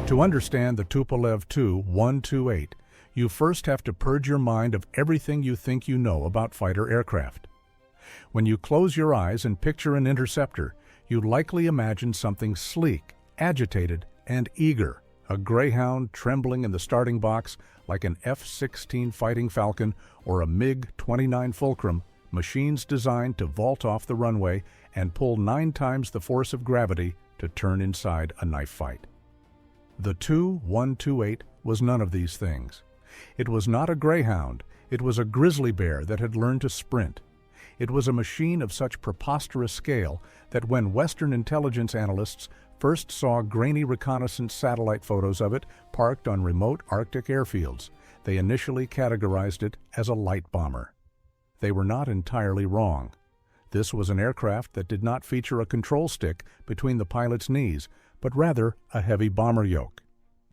To understand the Tupolev Tu-128, you first have to purge your mind of everything you think you know about fighter aircraft. When you close your eyes and picture an interceptor, you likely imagine something sleek, agitated, and eager, a Greyhound trembling in the starting box like an F-16 Fighting Falcon or a MiG-29 Fulcrum, machines designed to vault off the runway and pull 9 times the force of gravity to turn inside a knife fight. The Tu-128 was none of these things. It was not a Greyhound, it was a grizzly bear that had learned to sprint. It was a machine of such preposterous scale that when Western intelligence analysts first saw grainy reconnaissance satellite photos of it parked on remote Arctic airfields, they initially categorized it as a light bomber. They were not entirely wrong. This was an aircraft that did not feature a control stick between the pilot's knees, but rather a heavy bomber yoke.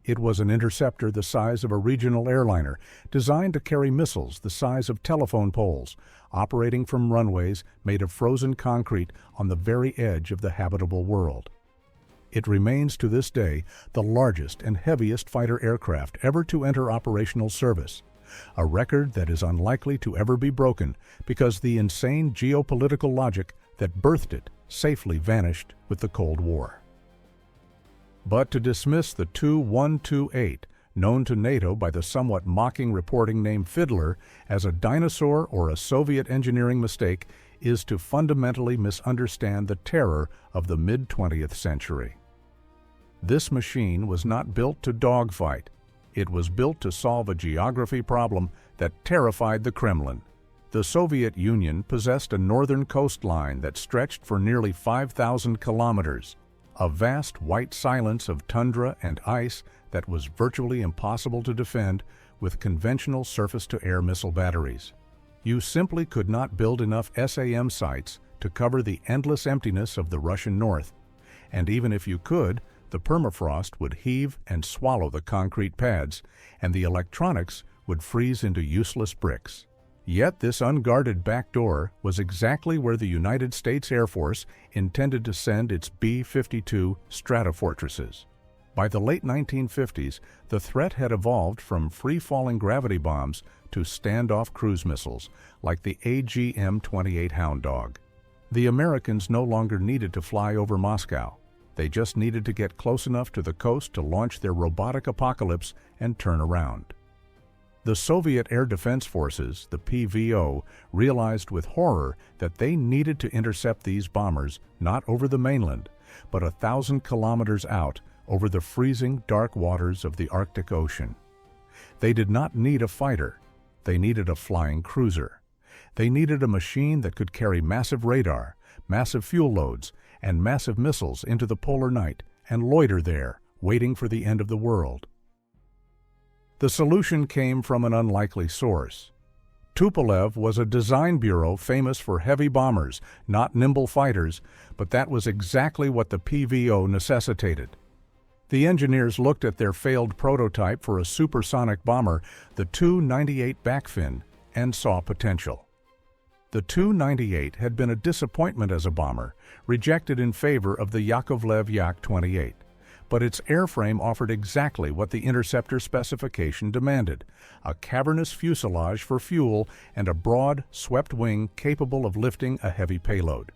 It was an interceptor the size of a regional airliner, designed to carry missiles the size of telephone poles, operating from runways made of frozen concrete on the very edge of the habitable world. It remains to this day the largest and heaviest fighter aircraft ever to enter operational service, a record that is unlikely to ever be broken because the insane geopolitical logic that birthed it safely vanished with the Cold War. But to dismiss the Tu-128, known to NATO by the somewhat mocking reporting name Fiddler, as a dinosaur or a Soviet engineering mistake is to fundamentally misunderstand the terror of the mid-20th century. This machine was not built to dogfight. It was built to solve a geography problem that terrified the Kremlin. The Soviet Union possessed a northern coastline that stretched for nearly 5,000 kilometers. A vast white silence of tundra and ice that was virtually impossible to defend with conventional surface-to-air missile batteries. You simply could not build enough SAM sites to cover the endless emptiness of the Russian north, and even if you could, the permafrost would heave and swallow the concrete pads, and the electronics would freeze into useless bricks. Yet this unguarded back door was exactly where the United States Air Force intended to send its B-52 Stratofortresses. By the late 1950s, the threat had evolved from free-falling gravity bombs to standoff cruise missiles, like the AGM-28 Hound Dog. The Americans no longer needed to fly over Moscow. They just needed to get close enough to the coast to launch their robotic apocalypse and turn around. The Soviet Air Defense Forces, the PVO, realized with horror that they needed to intercept these bombers not over the mainland, but 1,000 kilometers out over the freezing dark waters of the Arctic Ocean. They did not need a fighter. They needed a flying cruiser. They needed a machine that could carry massive radar, massive fuel loads, and massive missiles into the polar night and loiter there, waiting for the end of the world. The solution came from an unlikely source. Tupolev was a design bureau famous for heavy bombers, not nimble fighters, but that was exactly what the PVO necessitated. The engineers looked at their failed prototype for a supersonic bomber, the Tu-128 backfin, and saw potential. The Tu-128 had been a disappointment as a bomber, rejected in favor of the Yakovlev Yak-28. But its airframe offered exactly what the interceptor specification demanded: a cavernous fuselage for fuel and a broad, swept wing capable of lifting a heavy payload.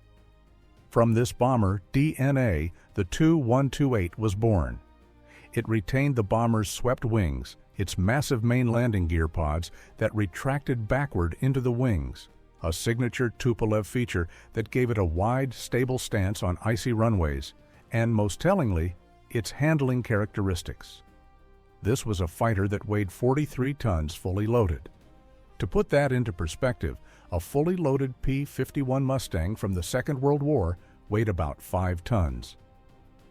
From this bomber DNA, the Tu-128 was born. It retained the bomber's swept wings, its massive main landing gear pods that retracted backward into the wings, a signature Tupolev feature that gave it a wide, stable stance on icy runways, and most tellingly, its handling characteristics. This was a fighter that weighed 43 tons fully loaded. To put that into perspective, a fully loaded P-51 Mustang from the Second World War weighed about 5 tons.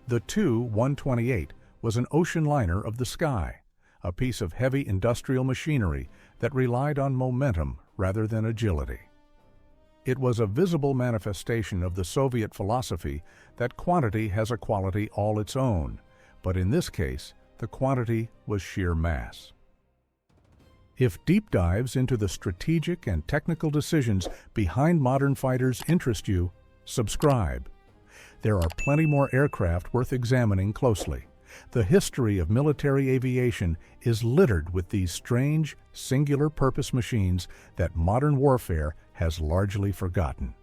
The Tu-128 was an ocean liner of the sky, a piece of heavy industrial machinery that relied on momentum rather than agility. It was a visible manifestation of the Soviet philosophy that quantity has a quality all its own, but in this case, the quantity was sheer mass. If deep dives into the strategic and technical decisions behind modern fighters interest you, subscribe. There are plenty more aircraft worth examining closely, The history of military aviation is littered with these strange, singular-purpose machines that modern warfare has largely forgotten.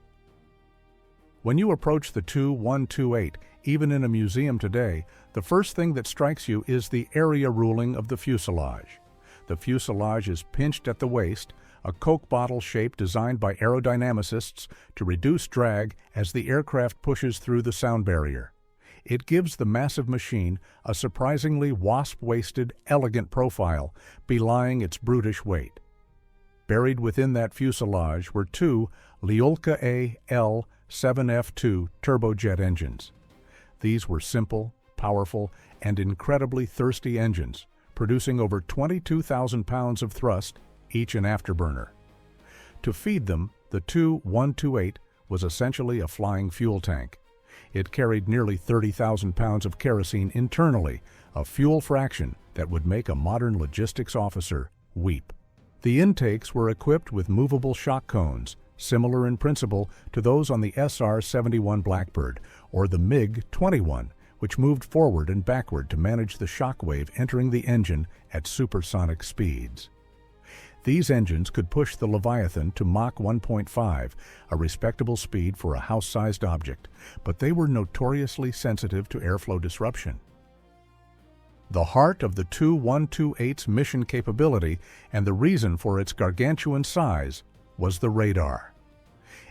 When you approach the Tu-128, even in a museum today, the first thing that strikes you is the area ruling of the fuselage. The fuselage is pinched at the waist, a Coke bottle shape designed by aerodynamicists to reduce drag as the aircraft pushes through the sound barrier. It gives the massive machine a surprisingly wasp-waisted, elegant profile, belying its brutish weight. Buried within that fuselage were two Lyulka L-7F2 turbojet engines. These were simple, powerful, and incredibly thirsty engines, producing over 22,000 pounds of thrust, each an afterburner. To feed them, the Tu-128 was essentially a flying fuel tank. It carried nearly 30,000 pounds of kerosene internally, a fuel fraction that would make a modern logistics officer weep. The intakes were equipped with movable shock cones, similar in principle to those on the SR-71 Blackbird or the MiG-21, which moved forward and backward to manage the shock wave entering the engine at supersonic speeds. These engines could push the Leviathan to Mach 1.5, a respectable speed for a house-sized object, but they were notoriously sensitive to airflow disruption. The heart of the Tu-128's mission capability and the reason for its gargantuan size was the radar.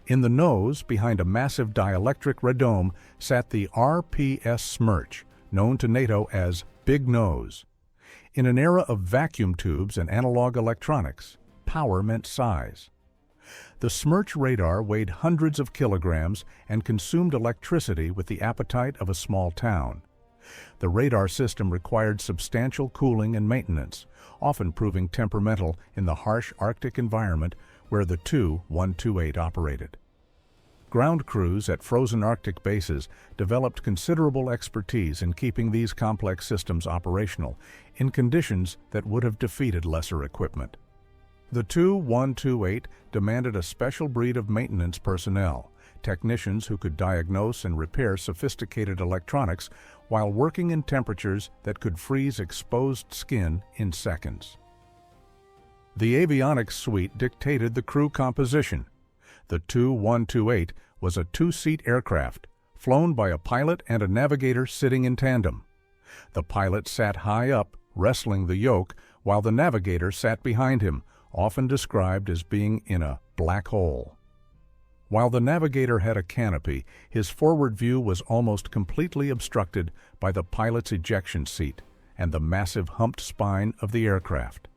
In the nose, behind a massive dielectric radome, sat the RPS Smerch, known to NATO as Big Nose. In an era of vacuum tubes and analog electronics, power meant size. The Smerch radar weighed hundreds of kilograms and consumed electricity with the appetite of a small town. The radar system required substantial cooling and maintenance, often proving temperamental in the harsh Arctic environment where the Tu-128 operated. Ground crews at frozen Arctic bases developed considerable expertise in keeping these complex systems operational in conditions that would have defeated lesser equipment. The Tu-128 demanded a special breed of maintenance personnel, technicians who could diagnose and repair sophisticated electronics while working in temperatures that could freeze exposed skin in seconds. The avionics suite dictated the crew composition. The Tu-128 was a two-seat aircraft, flown by a pilot and a navigator sitting in tandem. The pilot sat high up, wrestling the yoke, while the navigator sat behind him, often described as being in a black hole. While the navigator had a canopy, his forward view was almost completely obstructed by the pilot's ejection seat and the massive humped spine of the aircraft.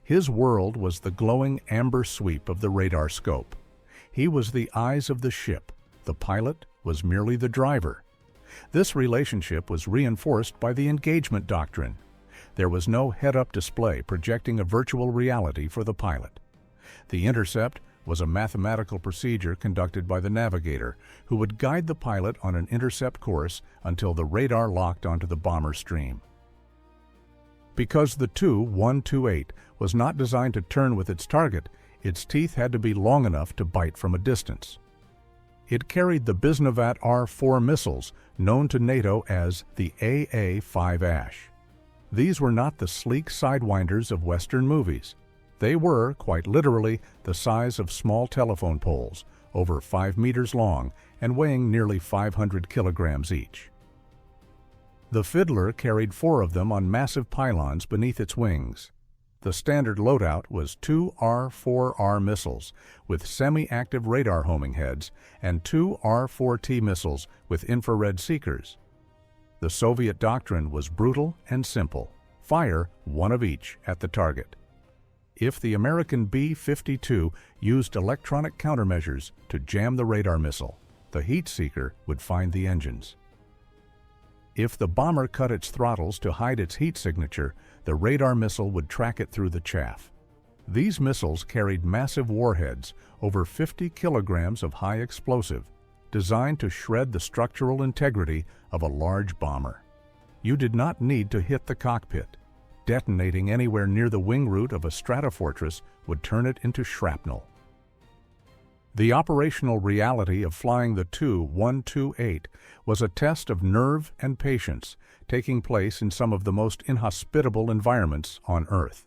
His world was the glowing amber sweep of the radar scope. He was the eyes of the ship. The pilot was merely the driver. This relationship was reinforced by the engagement doctrine. There was no head-up display projecting a virtual reality for the pilot. The intercept was a mathematical procedure conducted by the navigator, who would guide the pilot on an intercept course until the radar locked onto the bomber stream. Because the Tu-128 was not designed to turn with its target, its teeth had to be long enough to bite from a distance. It carried the Bisnavat R-4 missiles, known to NATO as the AA-5 These were not the sleek sidewinders of Western movies. They were, quite literally, the size of small telephone poles, over 5 meters long and weighing nearly 500 kilograms each. The Fiddler carried 4 of them on massive pylons beneath its wings. The standard loadout was 2 R-4R missiles with semi-active radar homing heads and 2 R-4T missiles with infrared seekers. The Soviet doctrine was brutal and simple. Fire one of each at the target. If the American B-52 used electronic countermeasures to jam the radar missile, the heat seeker would find the engines. If the bomber cut its throttles to hide its heat signature, the radar missile would track it through the chaff. These missiles carried massive warheads, over 50 kilograms of high explosive, designed to shred the structural integrity of a large bomber. You did not need to hit the cockpit. Detonating anywhere near the wing root of a stratofortress would turn it into shrapnel. The operational reality of flying the Tu-128 was a test of nerve and patience, taking place in some of the most inhospitable environments on Earth.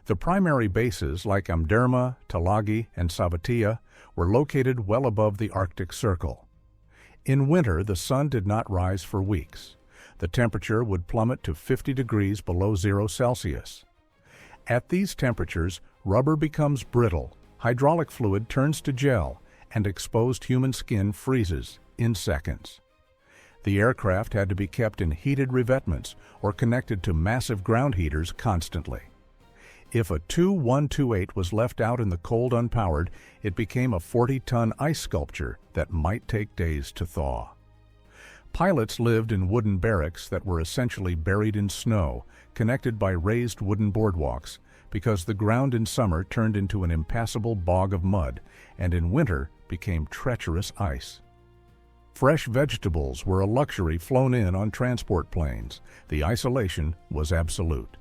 The primary bases like Amderma, Talagi, and Savatia were located well above the Arctic Circle. In winter, the sun did not rise for weeks. The temperature would plummet to 50 degrees below 0 Celsius. At these temperatures, rubber becomes brittle, hydraulic fluid turns to gel, and exposed human skin freezes in seconds. The aircraft had to be kept in heated revetments or connected to massive ground heaters constantly. If a Tu-128 was left out in the cold unpowered, it became a 40-ton ice sculpture that might take days to thaw. Pilots lived in wooden barracks that were essentially buried in snow, connected by raised wooden boardwalks, because the ground in summer turned into an impassable bog of mud, and in winter became treacherous ice. Fresh vegetables were a luxury flown in on transport planes. The isolation was absolute.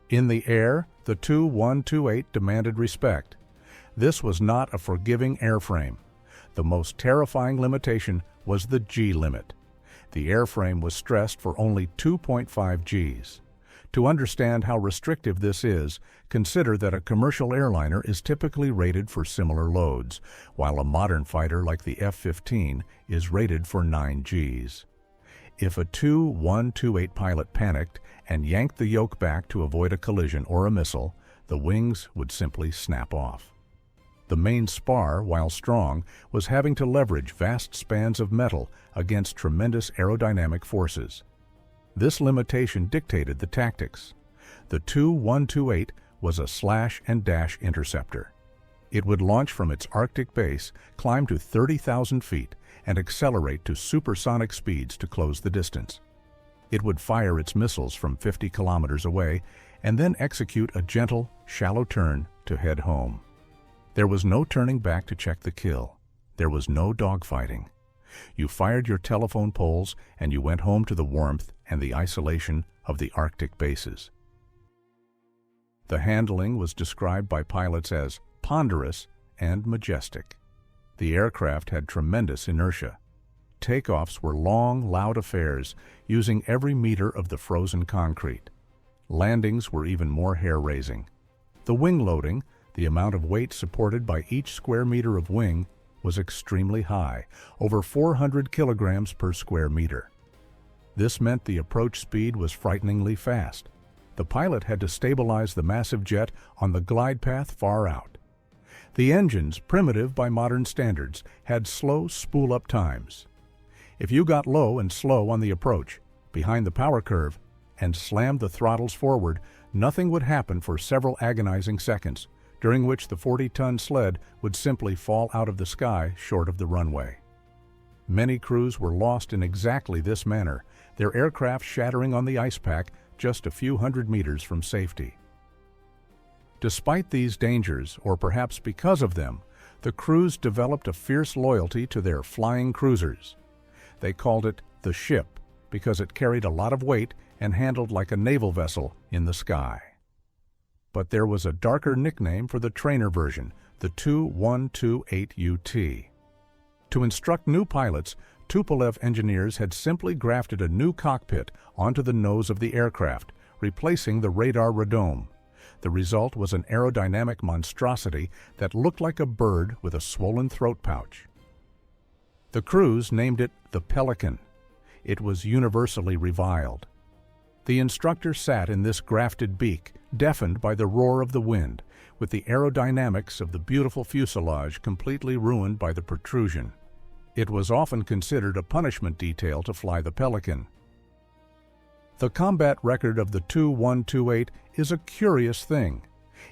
In the air, the Tu-128 demanded respect. This was not a forgiving airframe. The most terrifying limitation was the G limit. The airframe was stressed for only 2.5 Gs. To understand how restrictive this is, consider that a commercial airliner is typically rated for similar loads, while a modern fighter like the F-15 is rated for 9 Gs. If a Tu-128 pilot panicked and yanked the yoke back to avoid a collision or a missile, the wings would simply snap off. The main spar, while strong, was having to leverage vast spans of metal against tremendous aerodynamic forces. This limitation dictated the tactics. The Tu-128 was a slash and dash interceptor. It would launch from its Arctic base, climb to 30,000 feet, and accelerate to supersonic speeds to close the distance. It would fire its missiles from 50 kilometers away and then execute a gentle, shallow turn to head home. There was no turning back to check the kill. There was no dogfighting. You fired your telephone poles and you went home to the warmth and the isolation of the Arctic bases. The handling was described by pilots as ponderous and majestic. The aircraft had tremendous inertia. Takeoffs were long, loud affairs, using every meter of the frozen concrete. Landings were even more hair-raising. The wing loading, the amount of weight supported by each square meter of wing, was extremely high, over 400 kilograms per square meter. This meant the approach speed was frighteningly fast. The pilot had to stabilize the massive jet on the glide path far out. The engines, primitive by modern standards, had slow spool-up times. If you got low and slow on the approach, behind the power curve, and slammed the throttles forward, nothing would happen for several agonizing seconds, during which the 40-ton sled would simply fall out of the sky short of the runway. Many crews were lost in exactly this manner, their aircraft shattering on the ice pack just a few hundred meters from safety. Despite these dangers, or perhaps because of them, the crews developed a fierce loyalty to their flying cruisers. They called it the ship because it carried a lot of weight and handled like a naval vessel in the sky. But there was a darker nickname for the trainer version, the Tu-128 UT. To instruct new pilots, Tupolev engineers had simply grafted a new cockpit onto the nose of the aircraft, replacing the radar radome. The result was an aerodynamic monstrosity that looked like a bird with a swollen throat pouch. The crews named it the Pelican. It was universally reviled. The instructor sat in this grafted beak, deafened by the roar of the wind, with the aerodynamics of the beautiful fuselage completely ruined by the protrusion. It was often considered a punishment detail to fly the Pelican. The combat record of the Tu-128 is a curious thing.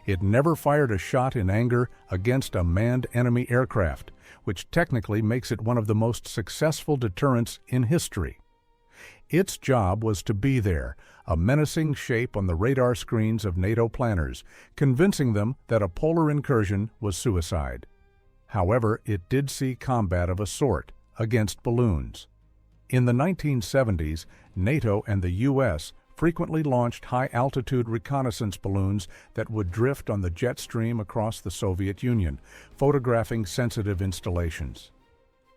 It never fired a shot in anger against a manned enemy aircraft, which technically makes it one of the most successful deterrents in history. Its job was to be there, a menacing shape on the radar screens of NATO planners, convincing them that a polar incursion was suicide. However, it did see combat of a sort, against balloons. In the 1970s, NATO and the U.S. frequently launched high-altitude reconnaissance balloons that would drift on the jet stream across the Soviet Union, photographing sensitive installations.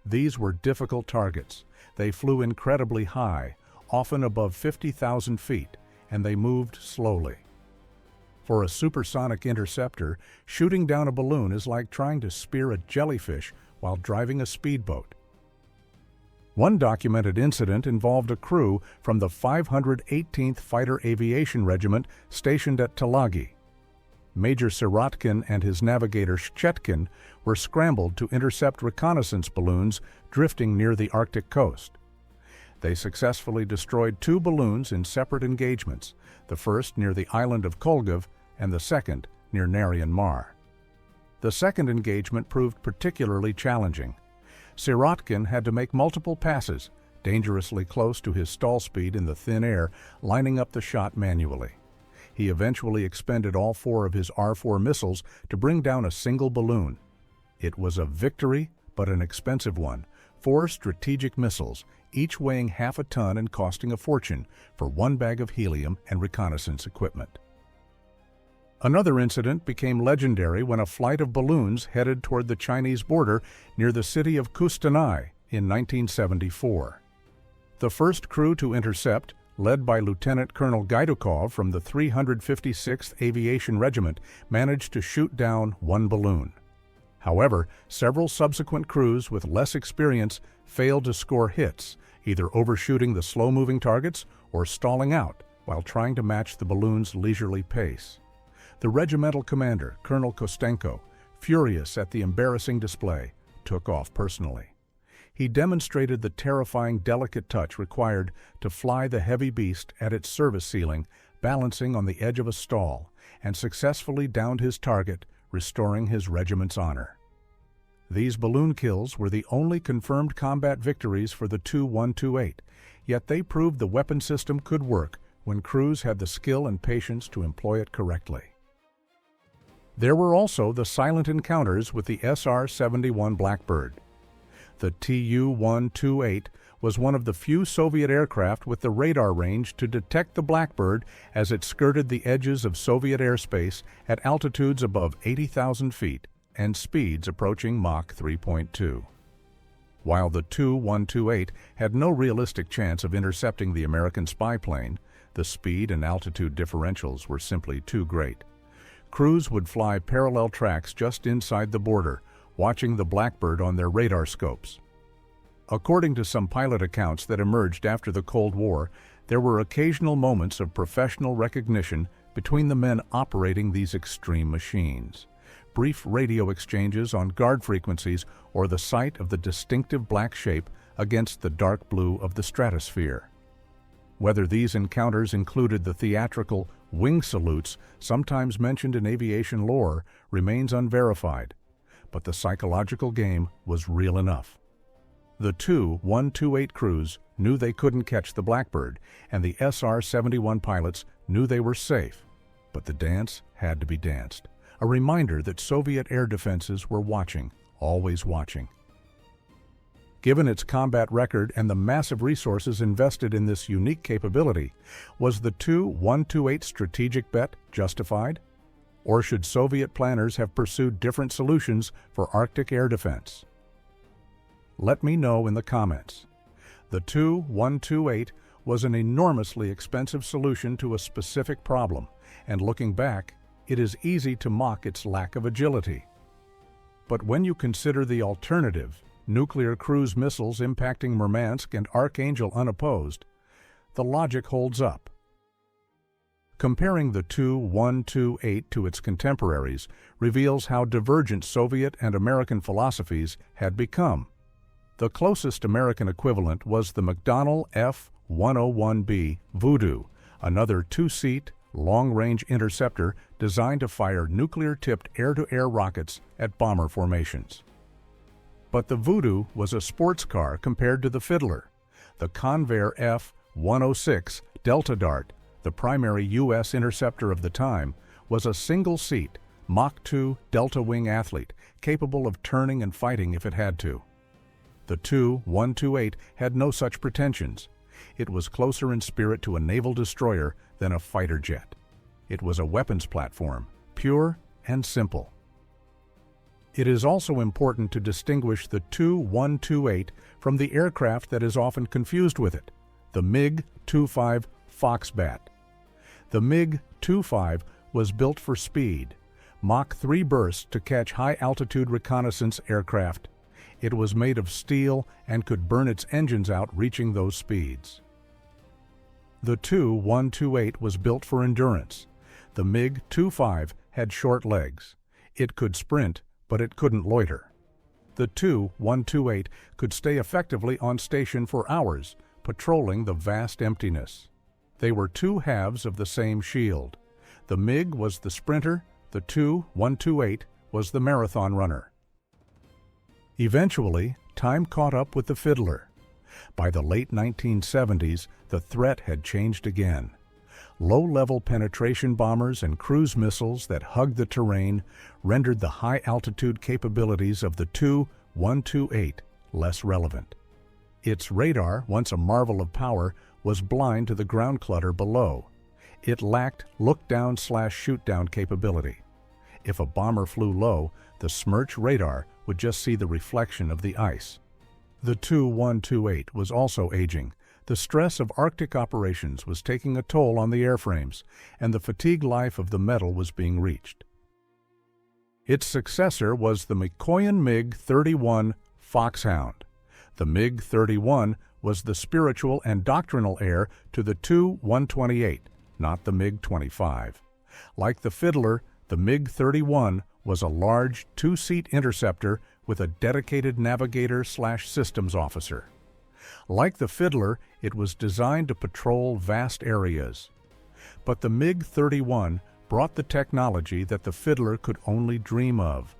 These were difficult targets. They flew incredibly high, often above 50,000 feet, and they moved slowly. For a supersonic interceptor, shooting down a balloon is like trying to spear a jellyfish while driving a speedboat. One documented incident involved a crew from the 518th Fighter Aviation Regiment stationed at Tulagi. Major Sirotkin and his navigator Shchetkin were scrambled to intercept reconnaissance balloons drifting near the Arctic coast. They successfully destroyed 2 balloons in separate engagements, the first near the island of Kolgov and the second near Narian Mar. The second engagement proved particularly challenging. Sirotkin had to make multiple passes, dangerously close to his stall speed in the thin air, lining up the shot manually. He eventually expended all 4 of his R-4 missiles to bring down a single balloon. It was a victory, but an expensive one. 4 strategic missiles, each weighing half a ton and costing a fortune, for 1 bag of helium and reconnaissance equipment. Another incident became legendary when a flight of balloons headed toward the Chinese border near the city of Kustanai in 1974. The first crew to intercept, led by Lieutenant Colonel Gaidukov from the 356th Aviation Regiment, managed to shoot down 1 balloon. However, several subsequent crews with less experience failed to score hits, either overshooting the slow-moving targets or stalling out while trying to match the balloon's leisurely pace. The regimental commander, Colonel Kostenko, furious at the embarrassing display, took off personally. He demonstrated the terrifying delicate touch required to fly the heavy beast at its service ceiling, balancing on the edge of a stall, and successfully downed his target, restoring his regiment's honor. These balloon kills were the only confirmed combat victories for the Tu-128, yet they proved the weapon system could work when crews had the skill and patience to employ it correctly. There were also the silent encounters with the SR-71 Blackbird. The Tu-128 was one of the few Soviet aircraft with the radar range to detect the Blackbird as it skirted the edges of Soviet airspace at altitudes above 80,000 feet and speeds approaching Mach 3.2. While the Tu-128 had no realistic chance of intercepting the American spy plane, the speed and altitude differentials were simply too great. Crews would fly parallel tracks just inside the border, watching the Blackbird on their radar scopes. According to some pilot accounts that emerged after the Cold War, there were occasional moments of professional recognition between the men operating these extreme machines. Brief radio exchanges on guard frequencies or the sight of the distinctive black shape against the dark blue of the stratosphere. Whether these encounters included the theatrical wing salutes sometimes mentioned in aviation lore remains unverified, but the psychological game was real enough. The Tu-128 crews knew they couldn't catch the Blackbird, and the SR-71 pilots knew they were safe, but the dance had to be danced, a reminder that Soviet air defenses were watching, always watching. Given its combat record and the massive resources invested in this unique capability, was the Tu-128 strategic bet justified? Or should Soviet planners have pursued different solutions for Arctic air defense? Let me know in the comments. The Tu-128 was an enormously expensive solution to a specific problem, and looking back, it is easy to mock its lack of agility. But when you consider the alternative, nuclear cruise missiles impacting Murmansk and Archangel unopposed, the logic holds up. Comparing the Tu-128 to its contemporaries reveals how divergent Soviet and American philosophies had become. The closest American equivalent was the McDonnell F-101B Voodoo, another 2-seat, long-range interceptor designed to fire nuclear-tipped air-to-air rockets at bomber formations. But the Voodoo was a sports car compared to the Fiddler. The Convair F-106 Delta Dart, the primary U.S. interceptor of the time, was a single-seat, Mach 2 delta-wing athlete capable of turning and fighting if it had to. The Tu-128 had no such pretensions. It was closer in spirit to a naval destroyer than a fighter jet. It was a weapons platform, pure and simple. It is also important to distinguish the Tu-128 from the aircraft that is often confused with it, the MiG-25 Foxbat. The MiG-25 was built for speed, Mach 3 bursts to catch high-altitude reconnaissance aircraft. It was made of steel and could burn its engines out reaching those speeds. The Tu-128 was built for endurance. The MiG-25 had short legs. It could sprint, but it couldn't loiter. The Tu-128 could stay effectively on station for hours, patrolling the vast emptiness. They were two halves of the same shield. The MiG was the sprinter, the Tu-128 was the marathon runner. Eventually, time caught up with the Fiddler. By the late 1970s, the threat had changed again. Low-level penetration bombers and cruise missiles that hugged the terrain rendered the high-altitude capabilities of the Tu-128 less relevant. Its radar, once a marvel of power, was blind to the ground clutter below. It lacked look-down/shoot-down capability. If a bomber flew low, the Smerch radar would just see the reflection of the ice. The Tu-128 was also aging. The stress of Arctic operations was taking a toll on the airframes, and the fatigue life of the metal was being reached. Its successor was the Mikoyan MiG-31 Foxhound. The MiG-31 was the spiritual and doctrinal heir to the Tu-128, not the MiG-25. Like the Fiddler, the MiG-31 was a large, two-seat interceptor with a dedicated navigator/systems officer. Like the Fiddler, it was designed to patrol vast areas. But the MiG-31 brought the technology that the Fiddler could only dream of.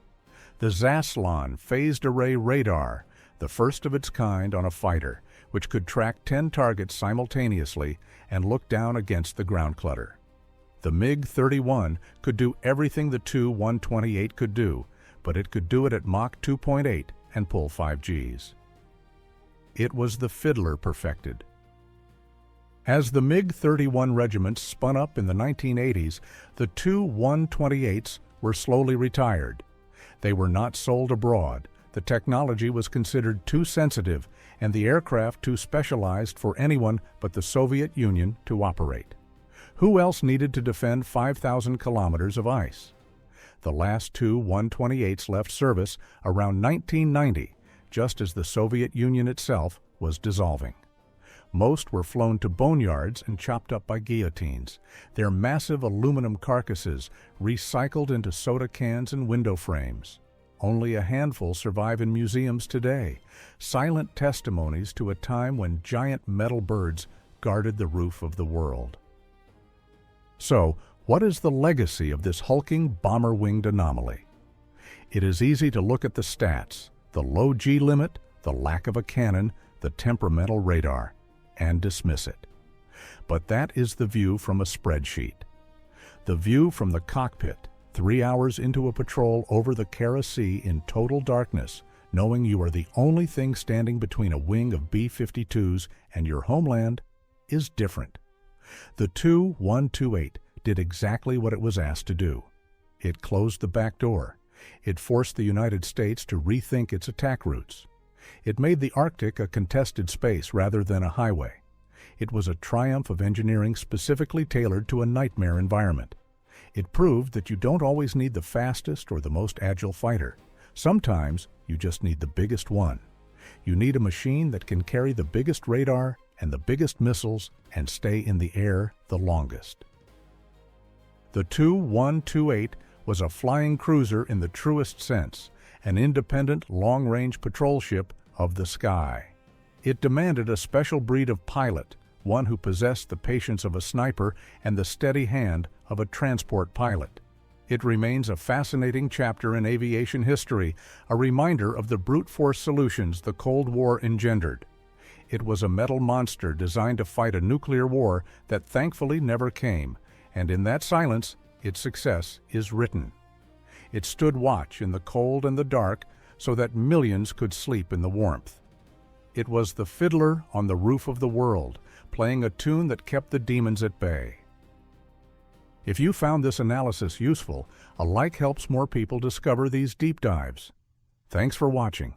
The Zaslon phased array radar, the first of its kind on a fighter, which could track 10 targets simultaneously and look down against the ground clutter. The MiG-31 could do everything the Tu-128 could do, but it could do it at Mach 2.8 and pull 5 Gs. It was the Fiddler perfected. As the MiG-31 regiments spun up in the 1980s, the Tu-128s were slowly retired. They were not sold abroad. The technology was considered too sensitive and the aircraft too specialized for anyone but the Soviet Union to operate. Who else needed to defend 5,000 kilometers of ice? The last Tu-128s left service around 1990, just as the Soviet Union itself was dissolving. Most were flown to boneyards and chopped up by guillotines, their massive aluminum carcasses recycled into soda cans and window frames. Only a handful survive in museums today, silent testimonies to a time when giant metal birds guarded the roof of the world. So, what is the legacy of this hulking bomber-winged anomaly? It is easy to look at the stats, the low G limit, the lack of a cannon, the temperamental radar, and dismiss it. But that is the view from a spreadsheet. The view from the cockpit, 3 hours into a patrol over the Kara Sea in total darkness, knowing you are the only thing standing between a wing of B-52s and your homeland, is different. The Tu-128 did exactly what it was asked to do. It closed the back door. It forced the United States to rethink its attack routes. It made the Arctic a contested space rather than a highway. It was a triumph of engineering specifically tailored to a nightmare environment. It proved that you don't always need the fastest or the most agile fighter. Sometimes you just need the biggest one. You need a machine that can carry the biggest radar and the biggest missiles and stay in the air the longest. The Tu-128 was a flying cruiser in the truest sense, an independent long-range patrol ship of the sky. It demanded a special breed of pilot, one who possessed the patience of a sniper and the steady hand of a transport pilot. It remains a fascinating chapter in aviation history, a reminder of the brute force solutions the Cold War engendered. It was a metal monster designed to fight a nuclear war that thankfully never came, and in that silence, its success is written. It stood watch in the cold and the dark so that millions could sleep in the warmth. It was the Fiddler on the roof of the world, playing a tune that kept the demons at bay. If you found this analysis useful, a like helps more people discover these deep dives. Thanks for watching.